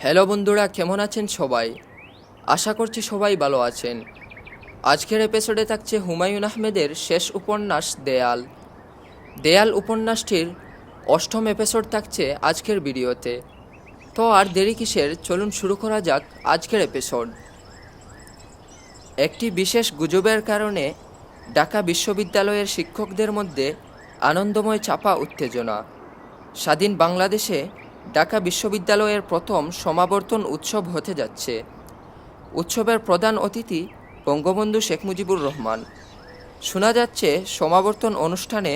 Hello বন্ধুরা, কেমন আছেন সবাই? আশা করছি সবাই ভালো আছেন। আজকের এপিসোডে থাকছে হুমায়ুন আহমেদের শেষ উপন্যাস দেয়াল। দেয়াল উপন্যাসটির 8ম এপিসোড থাকছে আজকের ভিডিওতে। তো আর দেরি কিসের, চলুন শুরু করা যাক আজকের এপিসোড। একটি বিশেষ গুজবের কারণে ঢাকা বিশ্ববিদ্যালয়ের শিক্ষকদের মধ্যে আনন্দময় চাপা উত্তেজনা। স্বাধীন বাংলাদেশে ঢাকা বিশ্ববিদ্যালয়ের প্রথম সমাবর্তন উৎসব হতে যাচ্ছে। উৎসবের প্রধান অতিথি বঙ্গবন্ধু শেখ মুজিবুর রহমান। শোনা যাচ্ছে সমাবর্তন অনুষ্ঠানে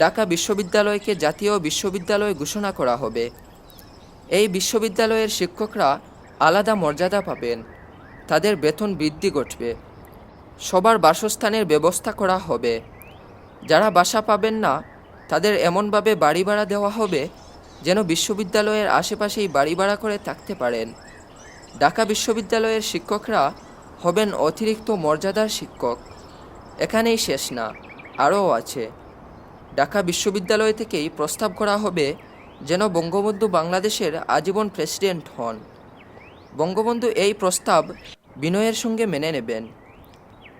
ঢাকা বিশ্ববিদ্যালয়কে জাতীয় বিশ্ববিদ্যালয় ঘোষণা করা হবে। এই বিশ্ববিদ্যালয়ের শিক্ষকরা আলাদা মর্যাদা পাবেন, তাদের বেতন বৃদ্ধি ঘটবে, সবার বাসস্থানের ব্যবস্থা করা হবে। যারা বাসা পাবেন না তাদের এমনভাবে বাড়ি ভাড়া দেওয়া হবে যেন বিশ্ববিদ্যালয়ের আশেপাশেই বাড়ি ভাড়া করে থাকতে পারেন। ঢাকা বিশ্ববিদ্যালয়ের শিক্ষকরা হবেন অতিরিক্ত মর্যাদার শিক্ষক। এখানেই শেষ না, আরও আছে। ঢাকা বিশ্ববিদ্যালয় থেকেই প্রস্তাব করা হবে যেন বঙ্গবন্ধু বাংলাদেশের আজীবন প্রেসিডেন্ট হন। বঙ্গবন্ধু এই প্রস্তাব বিনয়ের সঙ্গে মেনে নেবেন।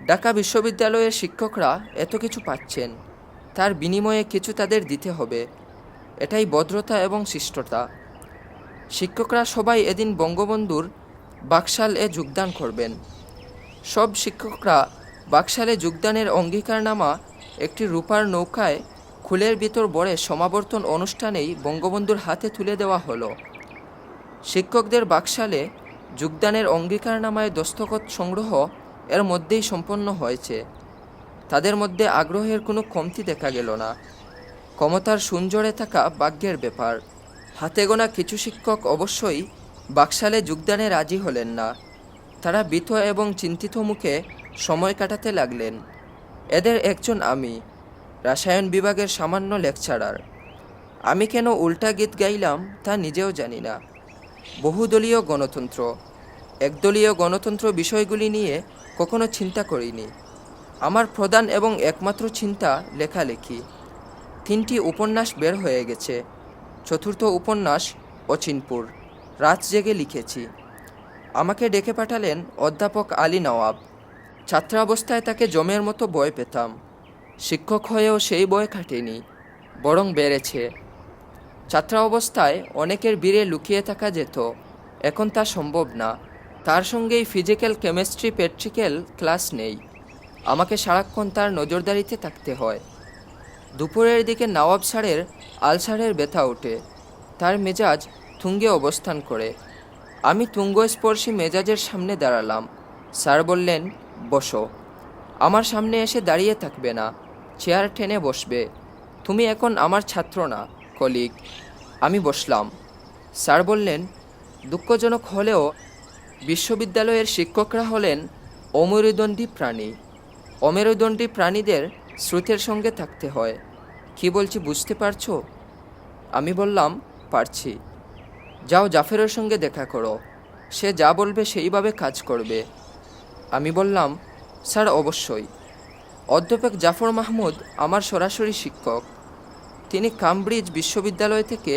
ঢাকা বিশ্ববিদ্যালয়ের শিক্ষকরা এত কিছু পাচ্ছেন, তার বিনিময়ে কিছু তাদের দিতে হবে। এটাই ভদ্রতা এবং শিষ্টতা। শিক্ষকরা সবাই এদিন বঙ্গবন্ধুর বাকশালে যোগদান করবেন। সব শিক্ষকরা বাকশালে যোগদানের অঙ্গীকারনামা একটি রূপার নৌকায় খুলের ভিতর ভরে সমাবর্তন অনুষ্ঠানেই বঙ্গবন্ধুর হাতে তুলে দেওয়া হলো। শিক্ষকদের বাকশালে যোগদানের অঙ্গীকারনামায় দস্তখত সংগ্রহ এর মধ্যেই সম্পন্ন হয়েছে। তাদের মধ্যে আগ্রহের কোনো কমতি দেখা গেল না। ক্ষমতার সুনজরে থাকা ভাগ্যের ব্যাপার। হাতে গোনা কিছু শিক্ষক অবশ্যই বাকশালে যোগদানে রাজি হলেন না। তারা ভীত এবং চিন্তিত মুখে সময় কাটাতে লাগলেন। এদের একজন আমি, রসায়ন বিভাগের সামান্য লেকচারার। আমি কেন উল্টা গীত গাইলাম তা নিজেও জানি না। বহুদলীয় গণতন্ত্র, একদলীয় গণতন্ত্র বিষয়গুলি নিয়ে কখনো চিন্তা করিনি। আমার প্রধান এবং একমাত্র চিন্তা লেখালেখি। 3টি উপন্যাস বের হয়ে গেছে। 4র্থ উপন্যাস অচিনপুর, রাত জেগে লিখেছি। আমাকে ডেকে পাঠালেন অধ্যাপক আলী নওয়াব। ছাত্রাবস্থায় তাকে জমের মতো ভয় পেতাম। শিক্ষক হয়েও সেই ভয় কাটেনি, বরং বেড়েছে। ছাত্রাবস্থায় অনেকের ভিড়ে লুকিয়ে থাকা যেত, এখন তা সম্ভব না। তার সঙ্গেই ফিজিক্যাল, কেমিস্ট্রি, প্র্যাকটিক্যাল ক্লাস নেই। আমাকে সারাক্ষণ তার নজরদারিতে থাকতে হয়। দুপুরের দিকে নওয়াব স্যারের আলসারের ব্যথা ওঠে, তার মেজাজ তুঙ্গে অবস্থান করে। আমি তুঙ্গস্পর্শী মেজাজের সামনে দাঁড়ালাম। স্যার বললেন, বসো। আমার সামনে এসে দাঁড়িয়ে থাকবে না, চেয়ার টেনে বসবে। তুমি এখন আমার ছাত্র না, কলিগ। আমি বসলাম। স্যার বললেন, দুঃখজনক হলেও বিশ্ববিদ্যালয়ের শিক্ষকরা হলেন অমেরুদণ্ডী প্রাণী। অমেরুদণ্ডী প্রাণীদের স্রোতের সঙ্গে থাকতে হয়। কি বলছি বুঝতে পারছো? আমি বললাম, পারছি। যাও জাফরের সঙ্গে দেখা করো, সে যা বলবে সেইভাবে কাজ করবে। আমি বললাম, স্যার অবশ্যই। অধ্যাপক জাফর মাহমুদ আমার সরাসরি শিক্ষক। তিনি কেমব্রিজ বিশ্ববিদ্যালয় থেকে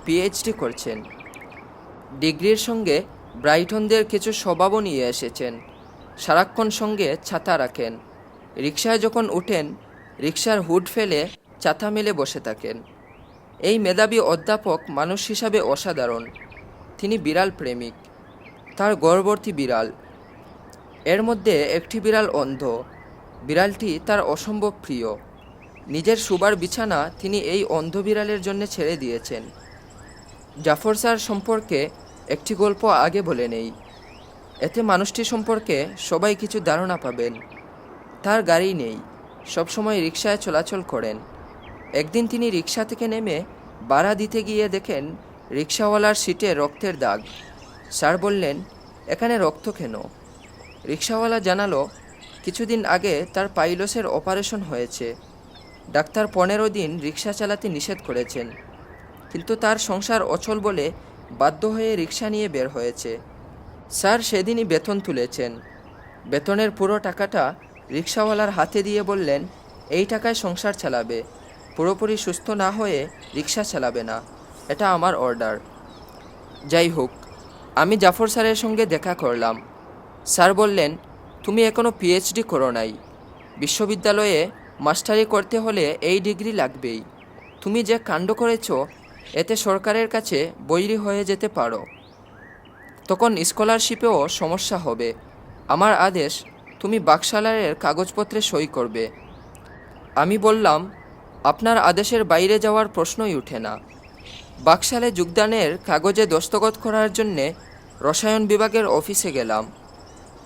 পিএইচডি করছেন। ডিগ্রির সঙ্গে ব্রাইটনদের কিছু স্বভাবও নিয়ে এসেছেন। সারাক্ষণ সঙ্গে ছাতা রাখেন। রিকশায় যখন উঠেন, রিকশার হুড ফেলে ছাতা মেলে বসে থাকেন। এই মেধাবী অধ্যাপক মানুষ হিসাবে অসাধারণ। তিনি বিড়াল প্রেমিক। তার গর্ভবতী বিড়াল। এর মধ্যে একটি বিড়াল অন্ধ। বিড়ালটি তার অসম্ভব প্রিয়। নিজের শোবার বিছানা তিনি এই অন্ধ বিড়ালের জন্য ছেড়ে দিয়েছেন। জাফর স্যার সম্পর্কে একটি গল্প আগে বলে নেই, এতে মানুষটি সম্পর্কে সবাই কিছু ধারণা পাবেন। তার গাড়ি নেই, সবসময় রিকশায় চলাচল করেন। একদিন তিনি রিকশা থেকে নেমে ভাড়া দিতে গিয়ে দেখেন রিকশাওয়ালার সিটে রক্তের দাগ। স্যার বললেন, এখানে রক্ত কেন? রিকশাওয়ালা জানালো, কিছুদিন আগে তার পাইলসের অপারেশন হয়েছে। ডাক্তার 15 দিন রিকশা চালাতে নিষেধ করেছেন, কিন্তু তার সংসার অচল বলে বাধ্য হয়ে রিকশা নিয়ে বের হয়েছে। স্যার সেদিনই বেতন তুলেছেন। বেতনের পুরো টাকাটা রিকশাওয়ালার হাতে দিয়ে বললেন, এই টাকায় সংসার চালাবে, পুরোপুরি সুস্থ না হয়ে রিকশা চালাবে না, এটা আমার অর্ডার। যাই হোক, আমি জাফর স্যারের সঙ্গে দেখা করলাম। স্যার বললেন, তুমি এখনও পিএইচডি করো নাই, বিশ্ববিদ্যালয়ে মাস্টারি করতে হলে এই ডিগ্রি লাগবেই। তুমি যে কাণ্ড করেছ এতে সরকারের কাছে বৈরী হয়ে যেতে পারো, তখন স্কলারশিপেও সমস্যা হবে। আমার আদেশ, তুমি বাকশালের কাগজপত্রে সই করবে। আমি বললাম, আপনার আদেশের বাইরে যাওয়ার প্রশ্নই ওঠে না। বাকশালে যোগদানের কাগজে দস্তখত করার জন্যে রসায়ন বিভাগের অফিসে গেলাম।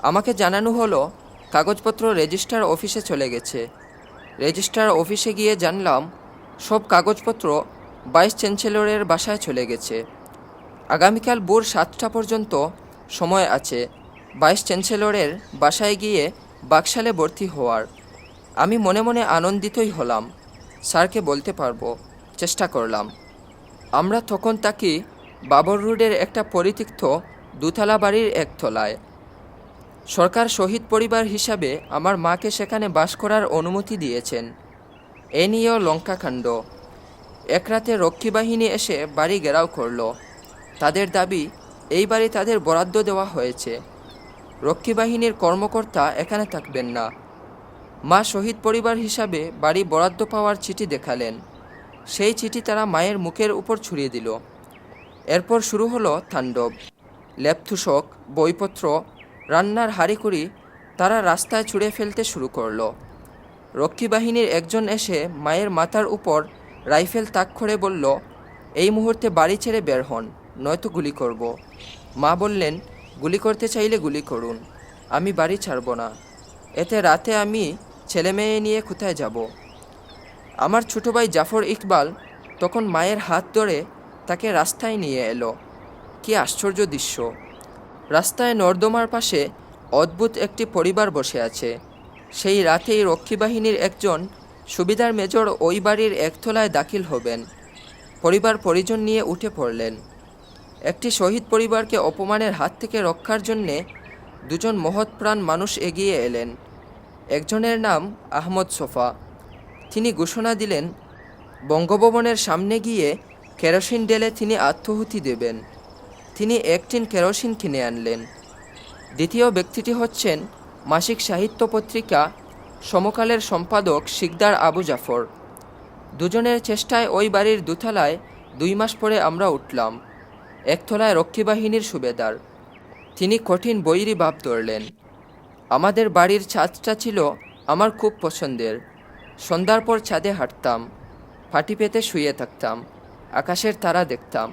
আমাকে জানানো হলো কাগজপত্র রেজিস্ট্রার অফিসে চলে গেছে। রেজিস্ট্রার অফিসে গিয়ে জানলাম সব কাগজপত্র ভাইস চ্যান্সেলরের বাসায় চলে গেছে। আগামীকাল ভোর 7টা পর্যন্ত সময় আছে ভাইস চ্যান্সেলরের বাসায় গিয়ে বাকশালে ভর্তি হওয়ার। আমি মনে মনে আনন্দিতই হলাম। স্যারকে বলতে পারবো, চেষ্টা করলাম। আমরা তখন থাকি বাবর রোডের একটা পরিত্যক্ত দুতলা বাড়ির একতলায়। সরকার শহীদ পরিবার হিসাবে আমার মাকে সেখানে বাস করার অনুমতি দিয়েছেন। এ নিয়েও লঙ্কাকাণ্ড। এক রাতে রক্ষী বাহিনী এসে বাড়ি ঘেরাও করল। তাদের দাবি এই বাড়ি তাদের বরাদ্দ দেওয়া হয়েছে, রক্ষী বাহিনীর কর্মকর্তা এখানে থাকবেন না। মা শহীদ পরিবার হিসাবে বাড়ি বরাদ্দ পাওয়ার চিঠি দেখালেন। সেই চিঠি তারা মায়ের মুখের উপর ছুঁড়ে দিল। এরপর শুরু হলো তাণ্ডব। লেপথুসক, বইপত্র, রান্নার হাঁড়িকুড়ি তারা রাস্তায় ছুঁড়ে ফেলতে শুরু করলো। রক্ষী বাহিনীর একজন এসে মায়ের মাথার উপর রাইফেল তাক করে বলল, এই মুহূর্তে বাড়ি ছেড়ে বের হন, নয়তো গুলি করব। মা বললেন, গুলি করতে চাইলে গুলি করুন, আমি বাড়ি ছাড়ব না। এতে রাতে আমি ছেলে মেয়ে নিয়ে কোথায় যাব? আমার ছোটো ভাই জাফর ইকবাল তখন মায়ের হাত ধরে তাকে রাস্তায় নিয়ে এলো। কি আশ্চর্য দৃশ্য! রাস্তায় নর্দমার পাশে অদ্ভুত একটি পরিবার বসে আছে। সেই রাতেই রক্ষী বাহিনীর একজন সুবিধার মেজর ওই বাড়ির একতলায় দাখিল হবেন। পরিবার পরিজন নিয়ে উঠে পড়লেন। একটি শহীদ পরিবারকে অপমানের হাত থেকে রক্ষার জন্যে দুজন মহৎপ্রাণ মানুষ এগিয়ে এলেন। একজনের নাম আহমদ সোফা। তিনি ঘোষণা দিলেন, বঙ্গভবনের সামনে গিয়ে কেরোসিন ঢেলে তিনি আত্মাহুতি দেবেন। তিনি 1 টিন কেরোসিন কিনে আনলেন। দ্বিতীয় ব্যক্তিটি হচ্ছেন মাসিক সাহিত্য পত্রিকা সমকালের সম্পাদক শিকদার আবু জাফর। দুজনের চেষ্টায় ওই বাড়ির দোতলায় 2 মাস পরে আমরা উঠলাম। একতলায় রক্ষী বাহিনীর সুবেদার। তিনি কঠিন বৈরী ভাব ধরলেন। আমাদের বাড়ির ছাদটা ছিল আমার খুব পছন্দের। সন্ধ্যার পর ছাদে হাঁটতাম, ফাটি পেতে শুয়ে থাকতাম, আকাশের তারা দেখতাম।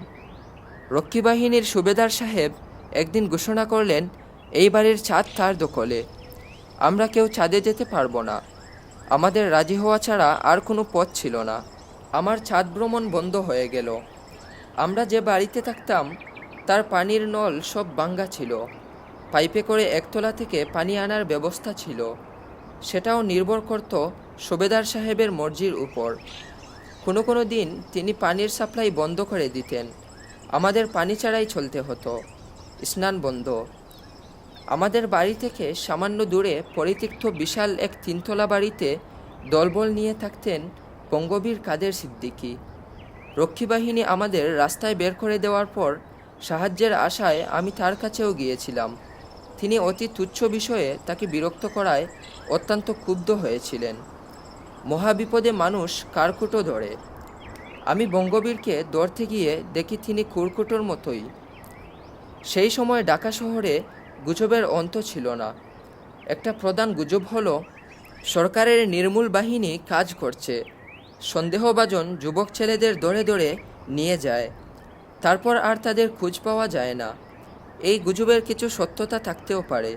রক্ষী বাহিনীর সুবেদার সাহেব একদিন ঘোষণা করলেন, এই বাড়ির ছাদ তার দখলে, আমরা কেউ ছাদে যেতে পারবো না। আমাদের রাজি হওয়া ছাড়া আর কোনো পথ ছিল না। আমার ছাদ ভ্রমণ বন্ধ হয়ে গেল। আমরা যে বাড়িতে থাকতাম তার পানির নল সব ভাঙা ছিল। পাইপে করে একতলা থেকে পানি আনার ব্যবস্থা ছিল, সেটাও নির্ভর করত সুবেদার সাহেবের মর্জির উপর। কোনো কোনো দিন তিনি পানির সাপ্লাই বন্ধ করে দিতেন। আমাদের পানি ছাড়াই চলতে হতো, স্নান বন্ধ। আমাদের বাড়ি থেকে সামান্য দূরে পরিত্যক্ত বিশাল এক 3তলা বাড়িতে দলবল নিয়ে থাকতেন বঙ্গবীর কাদের সিদ্দিকী। রক্ষী বাহিনী আমাদের রাস্তায় বের করে দেওয়ার পর সাহায্যের আশায় আমি তার কাছেও গিয়েছিলাম। তিনি অতি তুচ্ছ বিষয়ে তাকে বিরক্ত করায় অত্যন্ত ক্ষুব্ধ হয়েছিলেন। মহাবিপদে মানুষ কারকুটো ধরে। আমি বঙ্গবীরকে ধরতে গিয়ে দেখি তিনি কুরকুটোর মতোই। সেই সময় ঢাকা শহরে গুজবের অন্ত ছিল না। একটা প্রধান গুজব হলো, সরকারের নির্মূল বাহিনী কাজ করছে, সন্দেহভাজন যুবক ছেলেদের ধরে ধরে নিয়ে যায়, তারপর আর তাদের খোঁজ পাওয়া যায় না। এই গুজবের কিছু সত্যতা থাকতেও পারে।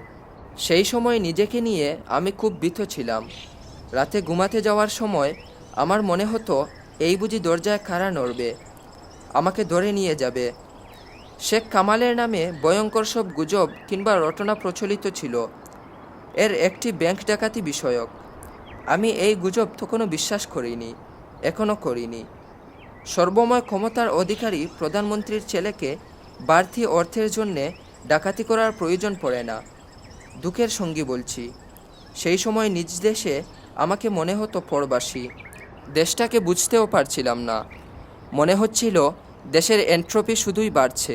সেই সময় নিজেকে নিয়ে আমি খুব ভীত ছিলাম। রাতে ঘুমাতে যাওয়ার সময় আমার মনে হতো, এই বুঝি দরজায় কারা নড়বে, আমাকে ধরে নিয়ে যাবে। শেখ কামালের নামে ভয়ঙ্কর সব গুজব কিংবা রটনা প্রচলিত ছিল। এর একটি ব্যাংক ডাকাতি বিষয়ক। আমি এই গুজব তখনও বিশ্বাস করিনি, এখনও করিনি। সর্বময় ক্ষমতার অধিকারী প্রধানমন্ত্রীর ছেলেকে বাড়তি অর্থের জন্যে ডাকাতি করার প্রয়োজন পড়ে না। দুঃখের সঙ্গী বলছি, সেই সময় নিজ দেশে আমাকে মনে হতো পরবাসী। দেশটাকে বুঝতেও পারছিলাম না। মনে হচ্ছিল দেশের এন্ট্রপি শুধুই বাড়ছে।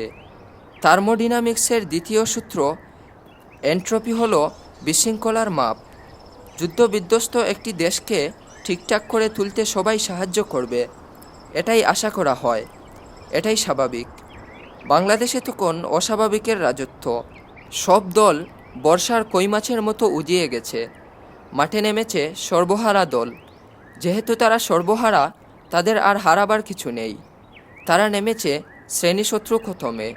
থার্মোডিনামিক্সের দ্বিতীয় সূত্র এন্ট্রপি হলো বিশৃঙ্খলার মাপ। যুদ্ধবিধ্বস্ত একটি দেশকে ঠিকঠাক করে তুলতে সবাই সাহায্য করবে, এটাই আশা করা হয়, এটাই স্বাভাবিক। বাংলাদেশে তখন অস্বাভাবিকের রাজত্ব। সব দল বর্ষার কই মাছের মতো উজিয়ে গেছে। মাঠে নেমেছে সর্বহারা দল। যেহেতু তারা সর্বহারা, তাদের আর হারাবার কিছু নেই। তারা নেমেছে শ্রেণীশত্রু খতমে।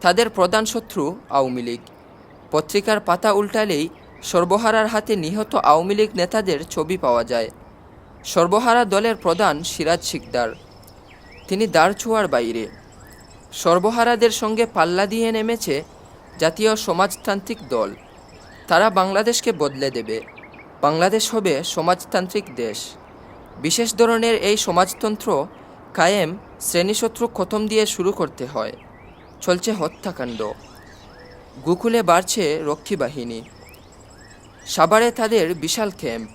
তাদের প্রধান শত্রু আওয়ামী লীগ। পত্রিকার পাতা উল্টালেই সর্বহারার হাতে নিহত আওয়ামী লীগ নেতাদের ছবি পাওয়া যায়। সর্বহারা দলের প্রধান সিরাজ শিকদার, তিনি দাঁড় ছোঁয়ার বাইরে। সর্বহারাদের সঙ্গে পাল্লা দিয়ে নেমেছে জাতীয় সমাজতান্ত্রিক দল। তারা বাংলাদেশকে বদলে দেবে। বাংলাদেশ হবে সমাজতান্ত্রিক দেশ। বিশেষ ধরনের এই সমাজতন্ত্র কায়েম শ্রেণীশত্রু খতম দিয়ে শুরু করতে হয়। চলছে হত্যাকাণ্ড। গোকুলে বাড়ছে রক্ষী বাহিনী। সাভারে তাদের বিশাল ক্যাম্প।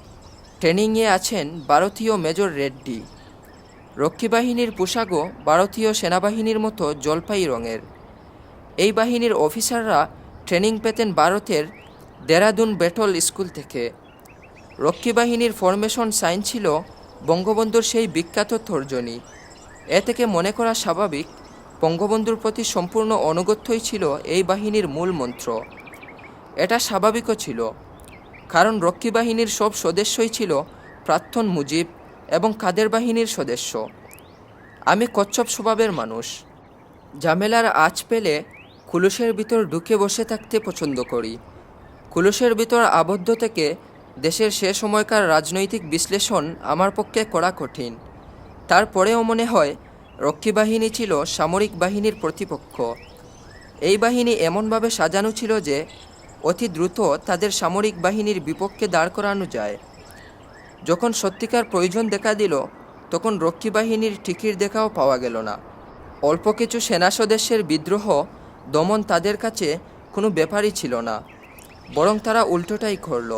ট্রেনিংয়ে আছেন ভারতীয় মেজর রেড্ডি। রক্ষী বাহিনীর পোশাকও ভারতীয় সেনাবাহিনীর মতো জলপাই রঙের। এই বাহিনীর অফিসাররা ট্রেনিং পেতেন ভারতের দেরাদুন ব্যাটল স্কুল থেকে। রক্ষী বাহিনীর ফরমেশন সাইন ছিল বঙ্গবন্ধুর সেই বিখ্যাত তর্জনী। এ থেকে মনে করা স্বাভাবিক, বঙ্গবন্ধুর প্রতি সম্পূর্ণ অনুগত্যই ছিল এই বাহিনীর মূল মন্ত্র। এটা স্বাভাবিকও ছিল, কারণ রক্ষী বাহিনীর সব সদস্যই ছিল প্রাক্তন মুজিব এবং কাদের বাহিনীর সদস্য। আমি কচ্ছপ স্বভাবের মানুষ। ঝামেলার আঁচ পেলে কুলুসের ভিতর ঢুকে বসে থাকতে পছন্দ করি। কুলুসের ভিতর আবদ্ধ থেকে দেশের সে সময়কার রাজনৈতিক বিশ্লেষণ আমার পক্ষে করা কঠিন। তারপরেও মনে হয় রক্ষী বাহিনী ছিল সামরিক বাহিনীর প্রতিপক্ষ। এই বাহিনী এমনভাবে সাজানো ছিল যে অতি দ্রুত তাদের সামরিক বাহিনীর বিপক্ষে দাঁড় করানো যায়। যখন সত্যিকার প্রয়োজন দেখা দিল, তখন রক্ষী বাহিনীর টিকির দেখাও পাওয়া গেল না। অল্প কিছু সেনা সদস্যের বিদ্রোহ দমন তাদের কাছে কোনো ব্যাপারই ছিল না, বরং তারা উল্টোটাই করল।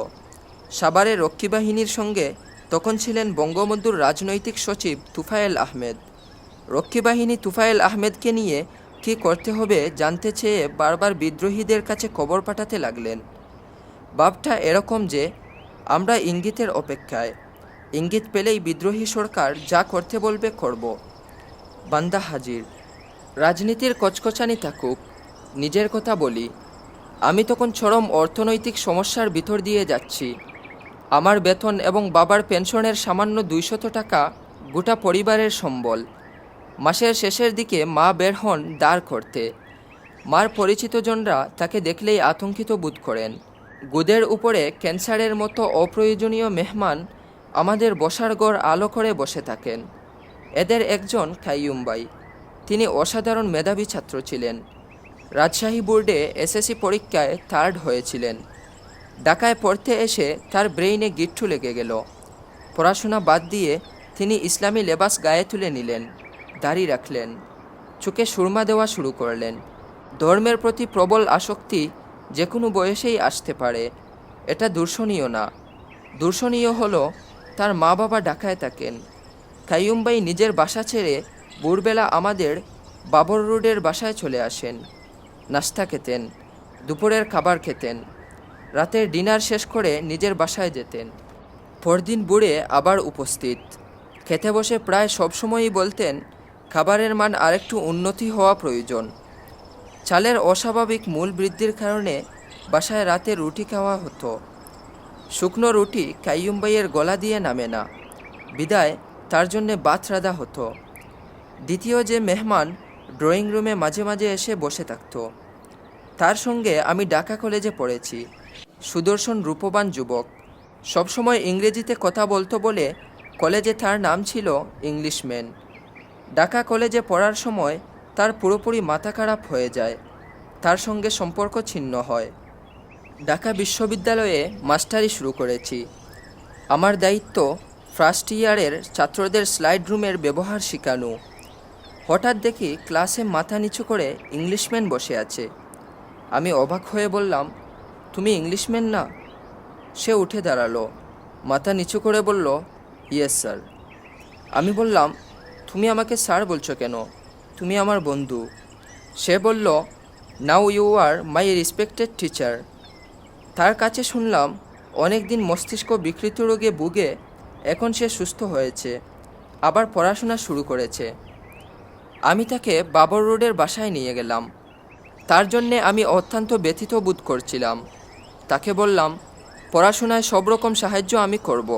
সাভারে রক্ষী বাহিনীর সঙ্গে তখন ছিলেন বঙ্গবন্ধুর রাজনৈতিক সচিব তুফায়েল আহমেদ। রক্ষী বাহিনী তুফায়েল আহমেদকে নিয়ে কী করতে হবে জানতে চেয়ে বারবার বিদ্রোহীদের কাছে খবর পাঠাতে লাগলেন। ভাবটা এরকম যে আমরা ইঙ্গিতের অপেক্ষায়, ইঙ্গিত পেলেই বিদ্রোহী সরকার যা করতে বলবে করব। বান্দা হাজির। রাজনীতির কচকচানি থাকুক, নিজের কথা বলি। আমি তখন চরম অর্থনৈতিক সমস্যার ভিতর দিয়ে যাচ্ছি। আমার বেতন এবং বাবার পেনশনের সামান্য 200 টাকা গোটা পরিবারের সম্বল। মাসের শেষের দিকে মা বের হন দাঁড় করতে। মার পরিচিতজনরা তাকে দেখলেই আতঙ্কিত বোধ করেন। গুদের উপরে ক্যান্সারের মতো অপ্রয়োজনীয় মেহমান আমাদের বসার ঘর আলো করে বসে থাকেন। এদের একজন কাইয়ুম ভাই। তিনি অসাধারণ মেধাবী ছাত্র ছিলেন। রাজশাহী বোর্ডে এসএসসি পরীক্ষায় 3rd হয়েছিলেন। ঢাকায় পড়তে এসে তার ব্রেইনে গিট্টু লেগে গেল। পড়াশোনা বাদ দিয়ে তিনি ইসলামী লেবাস গায়ে তুলে নিলেন, দাড়ি রাখলেন, চোখে সুরমা দেওয়া শুরু করলেন। ধর্মের প্রতি প্রবল আসক্তি যে কোনো বয়সেই আসতে পারে, এটা দূষণীয় না। দূষণীয় হলো তার মা বাবা ঢাকায় থাকেন। কাইয়ুম ভাই নিজের বাসা ছেড়ে ভোরবেলা আমাদের বাবর রোডের বাসায় চলে আসেন। নাস্তা খেতেন, দুপুরের খাবার খেতেন, রাতের ডিনার শেষ করে নিজের বাসায় যেতেন। পরদিন বুড়ে আবার উপস্থিত। খেতে বসে প্রায় সবসময়ই বলতেন খাবারের মান আরেকটু উন্নতি হওয়া প্রয়োজন। চালের অস্বাভাবিক মূল বৃদ্ধির কারণে বাসায় রাতে রুটি খাওয়া হতো। শুকনো রুটি কাইয়ুম ভাইয়ের গলা দিয়ে নামে না, বিদায় তার জন্যে ভাত রাঁধা হতো। দ্বিতীয় যে মেহমান ড্রয়িং রুমে মাঝে মাঝে এসে বসে থাকত, তার সঙ্গে আমি ঢাকা কলেজে পড়েছি। সুদর্শন রূপবান যুবক, সবসময় ইংরেজিতে কথা বলতো বলে কলেজে তার নাম ছিল ইংলিশম্যান। ঢাকা কলেজে পড়ার সময় তার পুরোপুরি মাথা খারাপ হয়ে যায়, তার সঙ্গে সম্পর্ক ছিন্ন হয়। ঢাকা বিশ্ববিদ্যালয়ে মাস্টারি শুরু করেছি। আমার দায়িত্ব ফার্স্ট ইয়ারের ছাত্রদের স্লাইড রুমের ব্যবহার শেখানো। হঠাৎ দেখি ক্লাসে মাথা নিচু করে ইংলিশম্যান বসে আছে। আমি অবাক হয়ে বললাম, তুমি ইংলিশম্যান না? সে উঠে দাঁড়ালো, মাথা নিচু করে বলল, ইয়েস স্যার। আমি বললাম, তুমি আমাকে স্যার বলছো কেন? তুমি আমার বন্ধু। সে বলল, now you are my respected teacher. তার কাছে শুনলাম অনেক দিন মস্তিষ্ক বিকৃত রোগে ভুগে এখন সে সুস্থ হয়েছে, আবার পড়াশোনা শুরু করেছে। আমি তাকে বাবর রোডের বাসায় নিয়ে গেলাম। তার জন্যে আমি অত্যন্ত ব্যথিত বোধ করছিলাম। তাকে বললাম, পড়াশোনায় সব রকম সাহায্য আমি করব,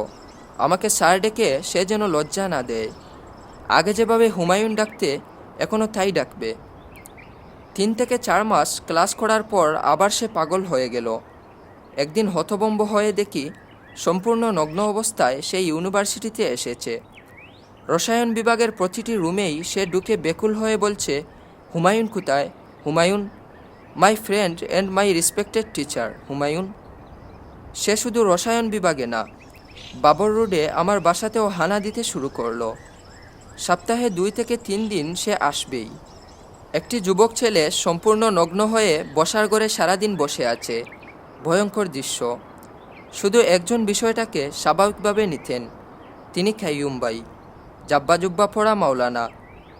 আমাকে স্যার ডেকে সে যেন লজ্জা না দেয়। আগে যেভাবে হুমায়ুন ডাকতে এখনও তাই ডাকবে। 3 থেকে 4 মাস ক্লাস করার পর আবার সে পাগল হয়ে গেল। একদিন হতভম্ব হয়ে দেখি সম্পূর্ণ নগ্ন অবস্থায় সে ইউনিভার্সিটিতে এসেছে। রসায়ন বিভাগের প্রতিটি রুমেই সে ঢুকে বেকুল হয়ে বলছে, হুমায়ুন কোথায়? Humayun, my friend and my respected teacher Humayun. সে শুধু রসায়ন বিভাগে না, বাবর রোডে আমার বাসাতেও হানা দিতে শুরু করলো। সপ্তাহে 2 থেকে 3 দিন সে আসবেই। একটি যুবক ছেলে সম্পূর্ণ নগ্ন হয়ে বসার ঘরে সারাদিন বসে আছে। ভয়ঙ্কর দৃশ্য। শুধু একজন বিষয়টাকে স্বাভাবিকভাবে নিতেন, তিনি কাইয়ুম ভাই। জাব্বা জুব্বা পরা মাওলানা,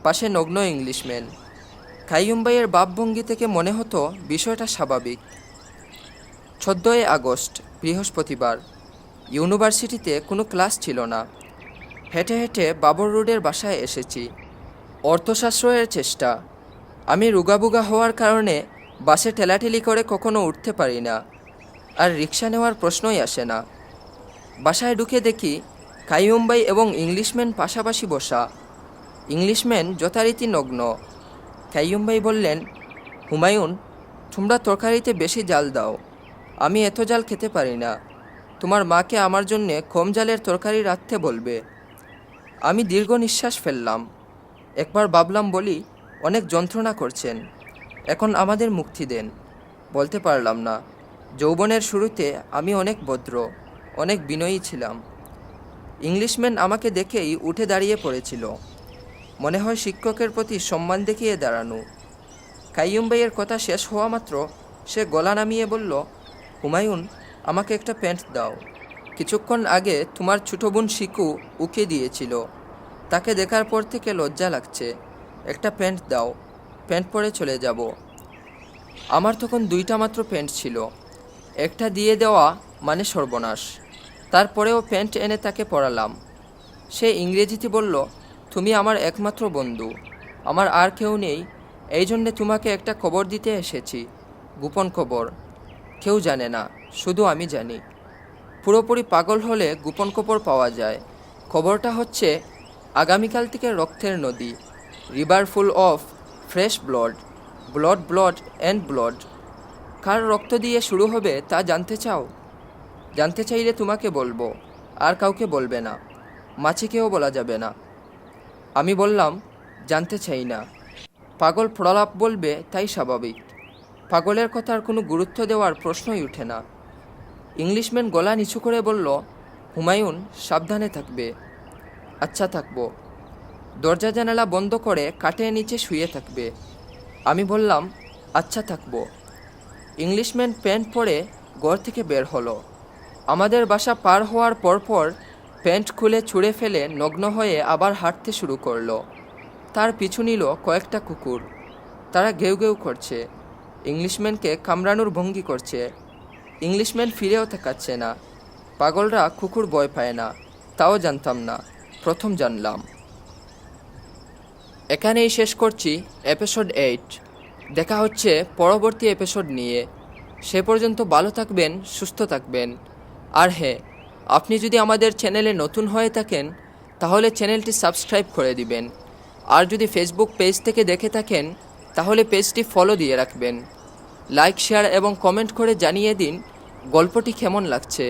পাশে নগ্ন ইংলিশম্যান। কাইয়ুম ভাইয়ের ভাবভঙ্গি থেকে মনে হতো বিষয়টা স্বাভাবিক। 14 আগস্ট বৃহস্পতিবার। ইউনিভার্সিটিতে কোনো ক্লাস ছিল না। হেঁটে হেঁটে বাবর রোডের বাসায় এসেছি। অর্থসাশ্রয়ের চেষ্টা। আমি রুগাবুগা হওয়ার কারণে বাসে ঠেলাঠেলি করে কখনো উঠতে পারি না, আর রিক্সা নেওয়ার প্রশ্নই আসে না। বাসায় ঢুকে দেখি কাইয়ুম ভাই এবং ইংলিশম্যান পাশাপাশি বসা। ইংলিশম্যান যথারীতি নগ্ন। কাইয়ুম ভাই বললেন, হুমায়ুন, তোমরা তরকারিতে বেশি জাল দাও, আমি এত জাল খেতে পারি না। তোমার মাকে আমার জন্যে কম জালের তরকারি রাঁধতে বলবে। আমি দীর্ঘ নিঃশ্বাস ফেললাম। একবার ভাবলাম বলি, অনেক যন্ত্রণা করছেন, এখন আমাদের মুক্তি দেন। বলতে পারলাম না। যৌবনের শুরুতে আমি অনেক ভদ্র, অনেক বিনয়ী ছিলাম। ইংলিশম্যান আমাকে দেখেই উঠে দাঁড়িয়ে পড়েছিল। মনে হয় শিক্ষকের প্রতি সম্মান দেখিয়ে দাঁড়ানো। কাইয়ুম ভাইয়ের কথা শেষ হওয়া মাত্র সে গলা নামিয়ে বলল, হুমায়ুন, আমাকে একটা প্যান্ট দাও। কিছুক্ষণ আগে তোমার ছোটো বোন শিকু উকে দিয়েছিল, তাকে দেখার পর থেকে লজ্জা লাগছে। একটা প্যান্ট দাও, প্যান্ট পরে চলে যাব। আমার তখন 2টা মাত্র প্যান্ট ছিল। একটা দিয়ে দেওয়া মানে সর্বনাশ। তারপরেও প্যান্ট এনে তাকে পরালাম। সে ইংরেজিতে বলল, তুমি আমার একমাত্র বন্ধু, আমার আর কেউ নেই, এই জন্যে তোমাকে একটা খবর দিতে এসেছি। গোপন খবর, কেউ জানে না, শুধু আমি জানি। পুরোপুরি পাগল হলে গোপন খবর পাওয়া যায়। খবরটা হচ্ছে, আগামীকাল থেকে রক্তের নদী, river full of fresh blood, blood blood and blood. কার রক্ত দিয়ে শুরু হবে তা জানতে চাও? জানতে চাইলে তোমাকে বলবো, আর কাউকে বলবে না, মাছিকেও বলা যাবে না। আমি বললাম, জানতে চাই না। পাগল প্রলাপ বলবে তাই স্বাভাবিক। পাগলের কথার কোনো গুরুত্ব দেওয়ার প্রশ্নই ওঠে না। ইংলিশম্যান গলা নিচু করে বলল, হুমায়ুন, সাবধানে থাকবে। আচ্ছা থাকবো। দরজা জানালা বন্ধ করে কাঠের নিচে শুয়ে থাকবে। আমি বললাম, আচ্ছা থাকবো। ইংলিশম্যান প্যান্ট পরে ঘর থেকে বের হলো। আমাদের বাসা পার হওয়ার পরপর প্যান্ট খুলে ছুঁড়ে ফেলে নগ্ন হয়ে আবার হাঁটতে শুরু করলো। তার পিছু নিল কয়েকটা কুকুর। তারা ঘেউ ঘেউ করছে, ইংলিশম্যানকে কামড়ানোর ভঙ্গি করছে। ইংলিশম্যান ফিরেও তাকাচ্ছে না। পাগলরা কুকুর ভয় পায় না, তাও জানতাম না, প্রথম জানলাম। এখানেই শেষ করছি এপিসোড 8। দেখা হচ্ছে পরবর্তী এপিসোড নিয়ে। সে পর্যন্ত ভালো থাকবেন, সুস্থ থাকবেন। আর হ্যাঁ, আপনি যদি আমাদের চ্যানেলে নতুন হয়ে থাকেন তাহলে চ্যানেলটি সাবস্ক্রাইব করে দিবেন। আর যদি ফেসবুক পেজ থেকে দেখে থাকেন তাহলে পেজটি ফলো দিয়ে রাখবেন। লাইক, শেয়ার এবং কমেন্ট করে জানিয়ে দিন গল্পটি কেমন লাগছে।